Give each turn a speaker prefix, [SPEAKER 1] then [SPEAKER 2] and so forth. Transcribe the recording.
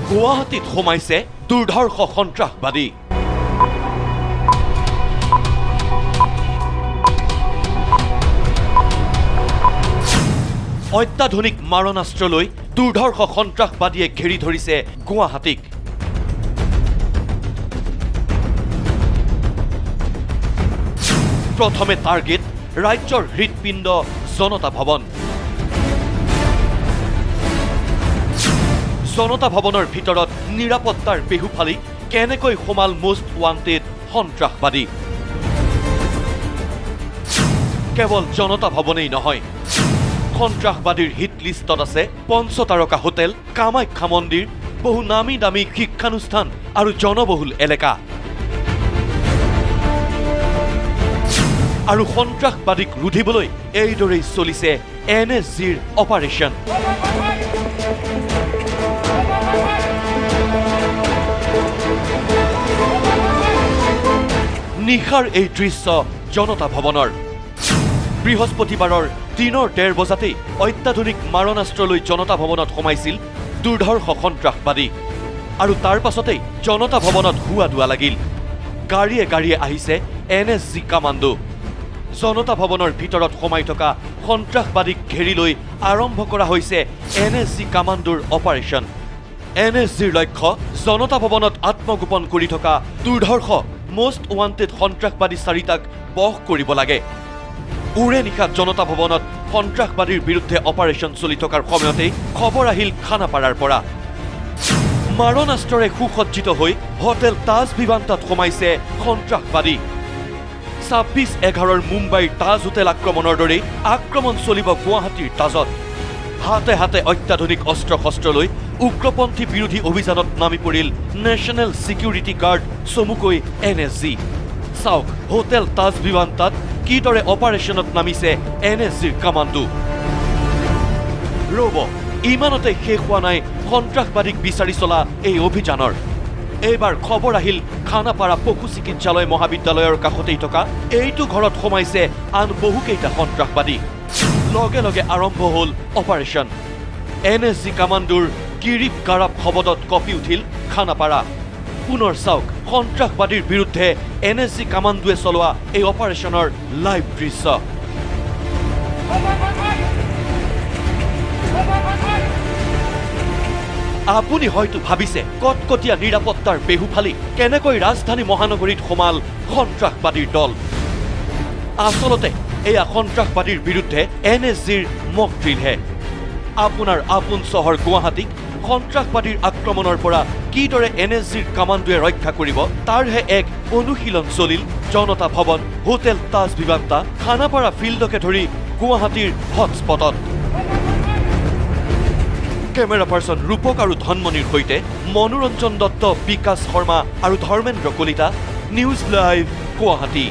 [SPEAKER 1] গুৱাহাটীত সোমাইছে দুৰ্ধৰ্ষ সন্ত্ৰাসবাদী। অত্যাধুনিক মাৰণাস্ত্ৰ লৈ দুৰ্ধৰ্ষ সন্ত্ৰাসবাদীয়ে ঘেৰি ধৰিছে গুৱাহাটীক। প্ৰথমে টাৰ্গেট ৰাজ্যৰ হৃদপিণ্ড জনতা ভৱন। জনতা ভৱনৰ ভিতৰত নিৰাপত্তাৰ বেহু ফালি কেনেকৈ সোমাল মোষ্ট ৱান্টেড সন্ত্ৰাসবাদী। কেৱল জনতা ভৱনেই নহয়, সন্ত্ৰাসবাদীৰ হিট লিষ্টত আছে পঞ্চতাৰকা হোটেল, কামাখ্যা মন্দিৰ, বহু নামী দামী শিক্ষানুষ্ঠান আৰু জনবহুল এলেকা। আৰু সন্ত্ৰাসবাদীক ৰুধিবলৈ এইদৰেই চলিছে NSGৰ অপাৰেশ্যন। নিশাৰ এই দৃশ্য জনতা ভৱনৰ। বৃহস্পতিবাৰৰ দিনৰ 1:30 বজাতেই অত্যাধুনিক মাৰণাস্ত্ৰ লৈ জনতা ভৱনত সোমাইছিল দুৰ্ধৰ্ষ সন্ত্ৰাসবাদী। আৰু তাৰ পাছতেই জনতা ভৱনত হুৱা দুৱা লাগিল। গাড়ীয়ে গাড়ীয়ে আহিছে NSG কামাণ্ডো। জনতা ভৱনৰ ভিতৰত সোমাই থকা সন্ত্ৰাসবাদীক ঘেৰি লৈ আৰম্ভ কৰা হৈছে NSG কামাণ্ডোৰ অপাৰেশ্যন। NSGৰ লক্ষ্য জনতা ভৱনত আত্মগোপন কৰি থকা দুৰ্ধৰ্ষ মোষ্ট ৱান্টেড সন্ত্ৰাসবাদী 4টাক বশ কৰিব লাগে। উৰে নিশা জনতা ভৱনত সন্ত্ৰাসবাদীৰ বিৰুদ্ধে অপাৰেশ্যন চলি থকাৰ সময়তেই খবৰ আহিল খানাপাৰাৰ পৰা। মাৰণাস্ত্ৰৰে সুসজ্জিত হৈ হোটেল তাজ ভিভান্তাত সোমাইছে সন্ত্ৰাসবাদী। 26/11 মুম্বাইৰ তাজ হোটেল আক্ৰমণৰ দৰেই আক্ৰমণ চলিব গুৱাহাটীৰ তাজত। হাতে হাতে অত্যাধুনিক অস্ত্ৰ শস্ত্ৰ লৈ উগ্ৰপন্থী বিৰোধী অভিযানত নামি পৰিল নেশ্যনেল ছিকিউৰিটি গাৰ্ড চমুকৈ NSG। চাওক হোটেল তাজ ভিভান্তাত কিদৰে অপাৰেশ্যনত নামিছে NSGৰ কামাণ্ডো। ৰ'ব, ইমানতে শেষ হোৱা নাই সন্ত্ৰাসবাদীক বিচাৰি চলা এই অভিযানৰ। এইবাৰ খবৰ আহিল খানাপাৰা পশু চিকিৎসালয় মহাবিদ্যালয়ৰ কাষতেই থকা এইটো ঘৰত সোমাইছে আন বহুকেইটা সন্ত্ৰাসবাদী। লগে লগে আৰম্ভ হ'ল অপাৰেশ্যন। NSG কামাণ্ডোৰ গিৰিপ গাৰাপ শব্দত কঁপি উঠিল খানাপাৰা। পুনৰ চাওক সন্ত্ৰাসবাদীৰ বিৰুদ্ধে NSG কামাণ্ডোৱে চলোৱা এই অপাৰেশ্যনৰ লাইভ দৃশ্য। আপুনি হয়তো ভাবিছে কটকটীয়া নিৰাপত্তাৰ বেহু ফালি কেনেকৈ ৰাজধানী মহানগৰীত সোমাল সন্ত্ৰাসবাদীৰ দল। আচলতে এয়া সন্ত্ৰাসবাদীৰ বিৰুদ্ধে NSGৰ মক ড্ৰিলহে। আপোনাৰ আপোন চহৰ গুৱাহাটীক সন্ত্ৰাসবাদীৰ আক্ৰমণৰ পৰা কিদৰে NSGৰ কামাণ্ডোৱে ৰক্ষা কৰিব তাৰহে এক অনুশীলন চলিল জনতা ভৱন, হোটেল তাজ ভিভান্তা, খানাপাৰা ফিল্ডকে ধৰি গুৱাহাটীৰ হটস্পটত। কেমেৰা পাৰ্চন ৰূপক আৰু ধনমণিৰ সৈতে মনোৰঞ্জন দত্ত, বিকাশ শৰ্মা আৰু ধৰ্মেন্দ্ৰ কলিতা, নিউজ লাইভ গুৱাহাটী।